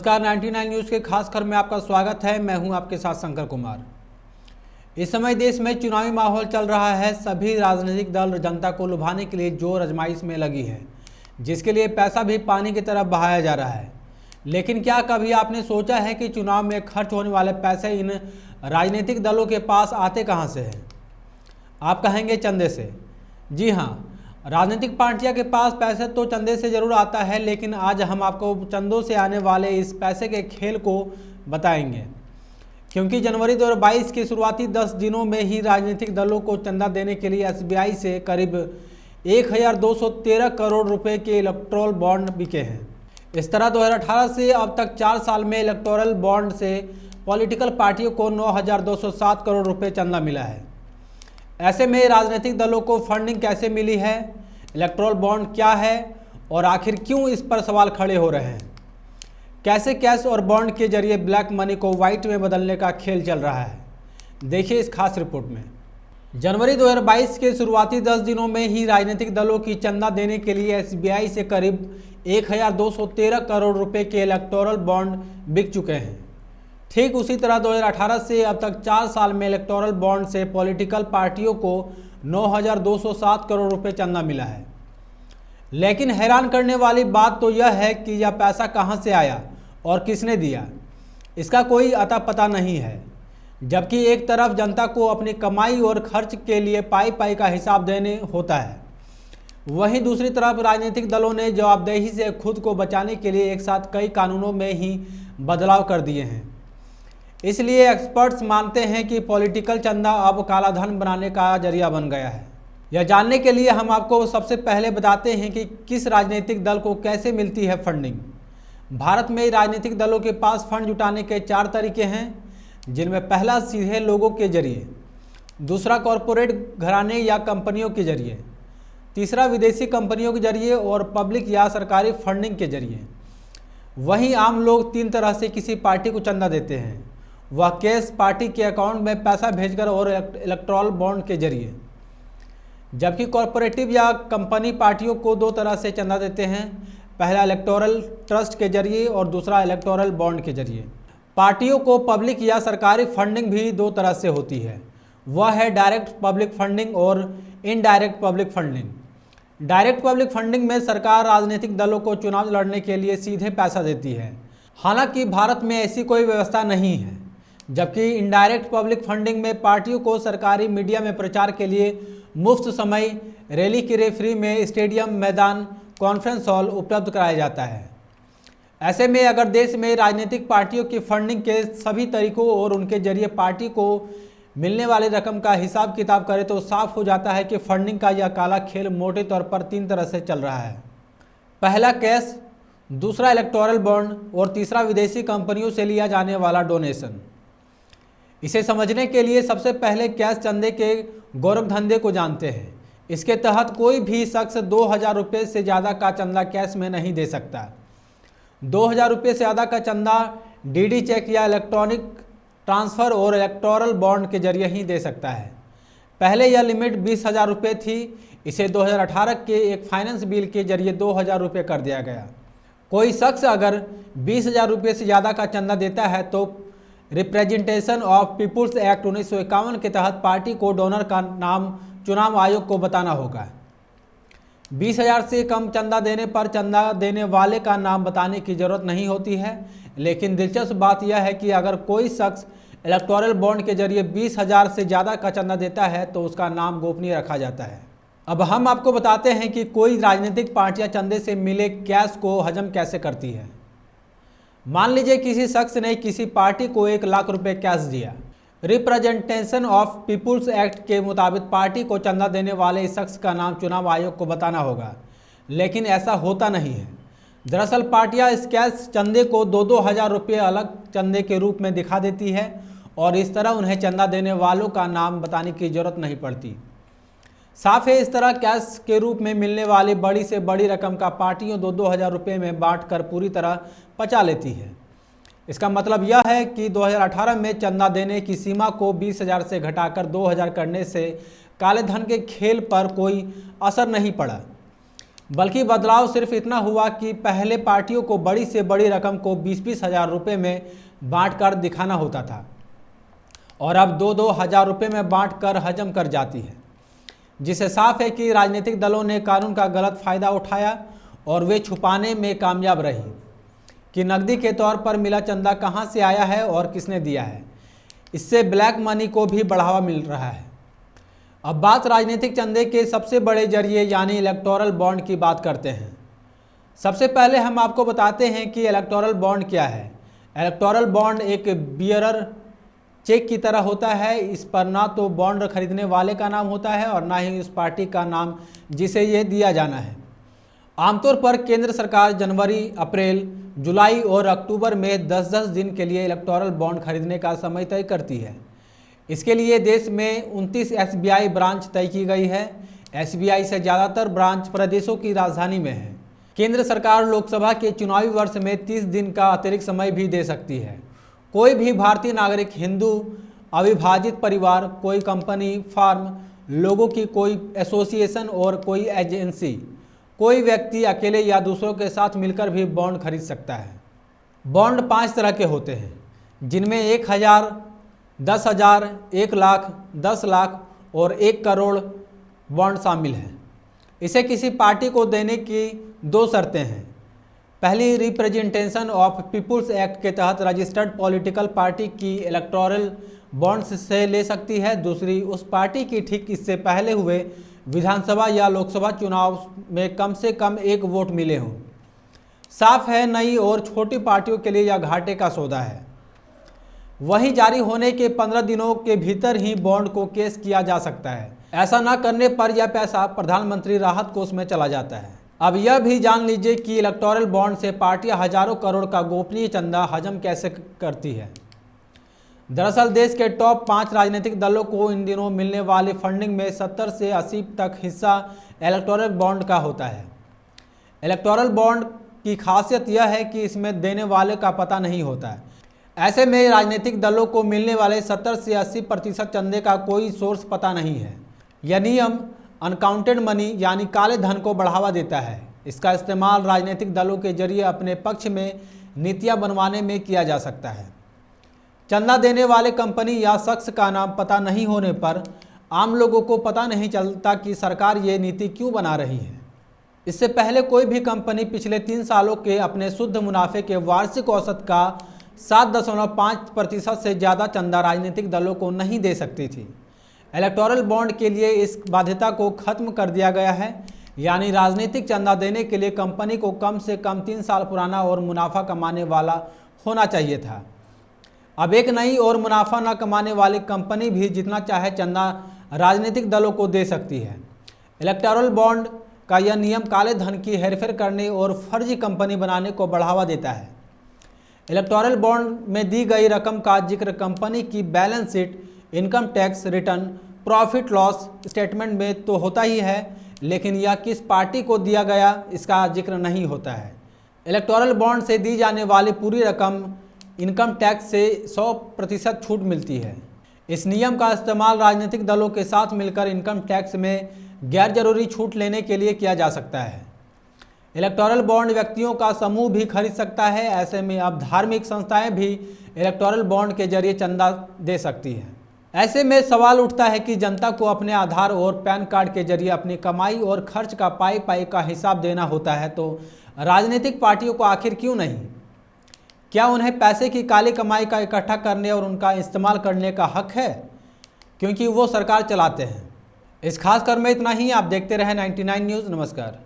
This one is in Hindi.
नमस्कार 99 न्यूज़ के खास खबर में आपका स्वागत है। मैं हूं आपके साथ शंकर कुमार। इस समय देश में चुनावी माहौल चल रहा है। सभी राजनीतिक दल जनता को लुभाने के लिए जोर आजमाइश में लगी है, जिसके लिए पैसा भी पानी की तरफ बहाया जा रहा है। लेकिन क्या कभी आपने सोचा है कि चुनाव में खर्च होने वाले पैसे इन राजनीतिक दलों के पास आते कहाँ से हैं? आप कहेंगे चंदे से। जी हाँ, राजनीतिक पार्टियां के पास पैसे तो चंदे से जरूर आता है, लेकिन आज हम आपको चंदों से आने वाले इस पैसे के खेल को बताएंगे। क्योंकि जनवरी 2022 के शुरुआती 10 दिनों में ही राजनीतिक दलों को चंदा देने के लिए एसबीआई से करीब 1213 करोड़ रुपए के इलेक्टोरल बॉन्ड बिके हैं। इस तरह 2018 से अब तक 4 साल में इलेक्टोरल बॉन्ड से पॉलिटिकल पार्टियों को 9207 करोड़ रुपए चंदा मिला है। ऐसे में राजनीतिक दलों को फंडिंग कैसे मिली है, इलेक्टोरल बॉन्ड क्या है और आखिर क्यों इस पर सवाल खड़े हो रहे हैं? कैसे कैश और बॉन्ड के जरिए ब्लैक मनी को व्हाइट में बदलने का खेल चल रहा है, देखिए इस खास रिपोर्ट में। जनवरी 2022 के शुरुआती 10 दिनों में ही राजनीतिक दलों की चंदा देने के लिए एसबीआई से करीब 1213 करोड़ रुपए के इलेक्टोरल बॉन्ड बिक चुके हैं। ठीक उसी तरह 2018 से अब तक 4 साल में इलेक्टोरल बॉन्ड से पॉलिटिकल पार्टियों को 9207 करोड़ रुपए चंदा मिला है। लेकिन हैरान करने वाली बात तो यह है कि यह पैसा कहां से आया और किसने दिया, इसका कोई अता पता नहीं है। जबकि एक तरफ जनता को अपनी कमाई और खर्च के लिए पाई पाई का हिसाब देने होता है, वहीं दूसरी तरफ राजनीतिक दलों ने जवाबदेही से खुद को बचाने के लिए एक साथ कई कानूनों में ही बदलाव कर दिए हैं। इसलिए एक्सपर्ट्स मानते हैं कि पॉलिटिकल चंदा अब कालाधन बनाने का जरिया बन गया है। यह जानने के लिए हम आपको सबसे पहले बताते हैं कि किस राजनीतिक दल को कैसे मिलती है फंडिंग। भारत में राजनीतिक दलों के पास फंड जुटाने के 4 तरीके हैं, जिनमें पहला सीधे लोगों के जरिए, दूसरा कॉरपोरेट घराने या कंपनियों के जरिए, तीसरा विदेशी कंपनियों के जरिए और पब्लिक या सरकारी फंडिंग के जरिए। वहीं आम लोग 3 तरह से किसी पार्टी को चंदा देते हैं, वह कैश, पार्टी के अकाउंट में पैसा भेजकर और इलेक्टोरल बॉन्ड के जरिए। जबकि कॉरपोरेटिव या कंपनी पार्टियों को 2 तरह से चंदा देते हैं, पहला इलेक्टोरल ट्रस्ट के जरिए और दूसरा इलेक्टोरल बॉन्ड के जरिए। पार्टियों को पब्लिक या सरकारी फंडिंग भी 2 तरह से होती है, वह है डायरेक्ट पब्लिक फंडिंग और indirect public funding. Direct public funding में सरकार राजनीतिक दलों को चुनाव लड़ने के लिए सीधे पैसा देती है। हालांकि भारत में ऐसी कोई व्यवस्था नहीं है। जबकि इनडायरेक्ट पब्लिक फंडिंग में पार्टियों को सरकारी मीडिया में प्रचार के लिए मुफ्त समय, रैली के लिए फ्री में स्टेडियम, मैदान, कॉन्फ्रेंस हॉल उपलब्ध कराया जाता है। ऐसे में अगर देश में राजनीतिक पार्टियों की फंडिंग के सभी तरीकों और उनके जरिए पार्टी को मिलने वाली रकम का हिसाब किताब करें तो साफ हो जाता है कि फंडिंग का यह काला खेल मोटे तौर पर 3 तरह से चल रहा है। पहला कैश, दूसरा इलेक्टोरल बॉन्ड और तीसरा विदेशी कंपनियों से लिया जाने वाला डोनेशन। इसे समझने के लिए सबसे पहले कैश चंदे के गौरव धंधे को जानते हैं। इसके तहत कोई भी शख्स 2000 रुपये से ज़्यादा का चंदा कैश में नहीं दे सकता। 2000 रुपये से ज़्यादा का चंदा डीडी चेक या इलेक्ट्रॉनिक ट्रांसफ़र और इलेक्टोरल बॉन्ड के जरिए ही दे सकता है। पहले यह लिमिट 20,000 रुपये थी, इसे 2018 के एक फाइनेंस बिल के जरिए 2000 रुपये कर दिया गया। कोई शख्स अगर 20,000 रुपये से ज़्यादा का चंदा देता है तो रिप्रेजेंटेशन ऑफ पीपुल्स एक्ट 1951 के तहत पार्टी को डोनर का नाम चुनाव आयोग को बताना होगा। 20,000 से कम चंदा देने पर चंदा देने वाले का नाम बताने की जरूरत नहीं होती है। लेकिन दिलचस्प बात यह है कि अगर कोई शख्स इलेक्टोरल बॉन्ड के जरिए 20,000 से ज़्यादा का चंदा देता है तो उसका नाम गोपनीय रखा जाता है। अब हम आपको बताते हैं कि कोई राजनीतिक पार्टियां चंदे से मिले कैश को हजम कैसे करती है। मान लीजिए किसी शख्स ने किसी पार्टी को 1 लाख रुपए कैश दिया। रिप्रेजेंटेशन ऑफ पीपुल्स एक्ट के मुताबिक पार्टी को चंदा देने वाले इस शख्स का नाम चुनाव आयोग को बताना होगा, लेकिन ऐसा होता नहीं है। दरअसल पार्टियां इस कैश चंदे को 2-2 हज़ार रुपये अलग चंदे के रूप में दिखा देती है और इस तरह उन्हें चंदा देने वालों का नाम बताने की जरूरत नहीं पड़ती। साफ है, इस तरह कैश के रूप में मिलने वाली बड़ी से बड़ी रकम का पार्टियों 2-2 हज़ार रुपये में बांटकर पूरी तरह पचा लेती है। इसका मतलब यह है कि 2018 में चंदा देने की सीमा को 20,000 से घटाकर 2,000 करने से काले धन के खेल पर कोई असर नहीं पड़ा। बल्कि बदलाव सिर्फ इतना हुआ कि पहले पार्टियों को बड़ी से बड़ी रकम को 20-20 हज़ार रुपये में बांट कर दिखाना होता था और अब 2-2 हज़ार रुपये में बांट कर हजम कर जाती है, जिससे साफ है कि राजनीतिक दलों ने कानून का गलत फ़ायदा उठाया और वे छुपाने में कामयाब रही कि नकदी के तौर पर मिला चंदा कहां से आया है और किसने दिया है। इससे ब्लैक मनी को भी बढ़ावा मिल रहा है। अब बात राजनीतिक चंदे के सबसे बड़े जरिए यानी इलेक्टोरल बॉन्ड की बात करते हैं। सबसे पहले हम आपको बताते हैं कि इलेक्टोरल बॉन्ड क्या है। इलेक्टोरल बॉन्ड एक बियरर चेक की तरह होता है। इस पर ना तो बॉन्ड खरीदने वाले का नाम होता है और ना ही उस पार्टी का नाम जिसे ये दिया जाना है। आमतौर पर केंद्र सरकार जनवरी, अप्रैल, जुलाई और अक्टूबर में 10-10 दिन के लिए इलेक्टोरल बॉन्ड खरीदने का समय तय करती है। इसके लिए देश में 29 SBI ब्रांच तय की गई है। SBI से ज़्यादातर ब्रांच प्रदेशों की राजधानी में है। केंद्र सरकार लोकसभा के चुनावी वर्ष में 30 दिन का अतिरिक्त समय भी दे सकती है। कोई भी भारतीय नागरिक, हिंदू, अविभाजित परिवार, कोई कंपनी, फार्म, लोगों की कोई एसोसिएशन और कोई एजेंसी, कोई व्यक्ति अकेले या दूसरों के साथ मिलकर भी बॉन्ड खरीद सकता है। बॉन्ड 5 तरह के होते हैं, जिनमें 1,000, 10,000, 1 लाख, 10 लाख और 1 करोड़ बॉन्ड शामिल हैं। इसे किसी पार्टी को देने की 2 शर्तें हैं। पहली, रिप्रेजेंटेशन ऑफ पीपुल्स एक्ट के तहत रजिस्टर्ड पॉलिटिकल पार्टी की इलेक्टोरल बॉन्ड्स से ले सकती है। दूसरी, उस पार्टी की ठीक इससे पहले हुए विधानसभा या लोकसभा चुनाव में कम से कम 1 वोट मिले हों। साफ है, नई और छोटी पार्टियों के लिए यह घाटे का सौदा है। वहीं जारी होने के 15 दिनों के भीतर ही बॉन्ड को कैश किया जा सकता है। ऐसा न करने पर यह पैसा प्रधानमंत्री राहत कोष में चला जाता है। अब यह भी जान लीजिए कि इलेक्टोरल बॉन्ड से पार्टियां हजारों करोड़ का गोपनीय चंदा हजम कैसे करती है। दरअसल देश के टॉप 5 राजनीतिक दलों को इन दिनों मिलने वाली फंडिंग में 70 से 80 तक हिस्सा इलेक्टोरल बॉन्ड का होता है। इलेक्टोरल बॉन्ड की खासियत यह है कि इसमें देने वाले का पता नहीं होता है। ऐसे में राजनीतिक दलों को मिलने वाले 70 से 80% चंदे का कोई सोर्स पता नहीं है। यह नियम अनकाउंटेड मनी यानी काले धन को बढ़ावा देता है। इसका इस्तेमाल राजनीतिक दलों के जरिए अपने पक्ष में नीतियां बनवाने में किया जा सकता है। चंदा देने वाले कंपनी या शख्स का नाम पता नहीं होने पर आम लोगों को पता नहीं चलता कि सरकार ये नीति क्यों बना रही है। इससे पहले कोई भी कंपनी पिछले 3 सालों के अपने शुद्ध मुनाफे के वार्षिक औसत का 7.5% से ज़्यादा चंदा राजनीतिक दलों को नहीं दे सकती थी। इलेक्टोरल बॉन्ड के लिए इस बाध्यता को खत्म कर दिया गया है, यानी राजनीतिक चंदा देने के लिए कंपनी को कम से कम 3 साल पुराना और मुनाफा कमाने वाला होना चाहिए था। अब एक नई और मुनाफा न कमाने वाली कंपनी भी जितना चाहे चंदा राजनीतिक दलों को दे सकती है। इलेक्टोरल बॉन्ड का यह नियम काले धन की हेरफेर करने और फर्जी कंपनी बनाने को बढ़ावा देता है। इलेक्टोरल बॉन्ड में दी गई रकम का जिक्र कंपनी की balance sheet, income tax return, profit loss statement में तो होता ही है, लेकिन यह किस पार्टी को दिया गया इसका जिक्र नहीं होता है। इलेक्टोरल बॉन्ड से दी जाने वाली पूरी रकम इनकम टैक्स से 100% छूट मिलती है। इस नियम का इस्तेमाल राजनीतिक दलों के साथ मिलकर इनकम टैक्स में गैर जरूरी छूट लेने के लिए किया जा सकता है। इलेक्टोरल बॉन्ड व्यक्तियों का समूह भी खरीद सकता है। ऐसे में अब धार्मिक संस्थाएं भी इलेक्टोरल बॉन्ड के जरिए चंदा दे सकती हैं। ऐसे में सवाल उठता है कि जनता को अपने आधार और पैन कार्ड के जरिए अपनी कमाई और खर्च का पाई का हिसाब देना होता है, तो राजनीतिक पार्टियों को आखिर क्यों नहीं? क्या उन्हें पैसे की काली कमाई का इकट्ठा करने और उनका इस्तेमाल करने का हक है? क्योंकि वो सरकार चलाते हैं। इस खास कर में इतना ही। आप देखते रहें 99 न्यूज़। नमस्कार।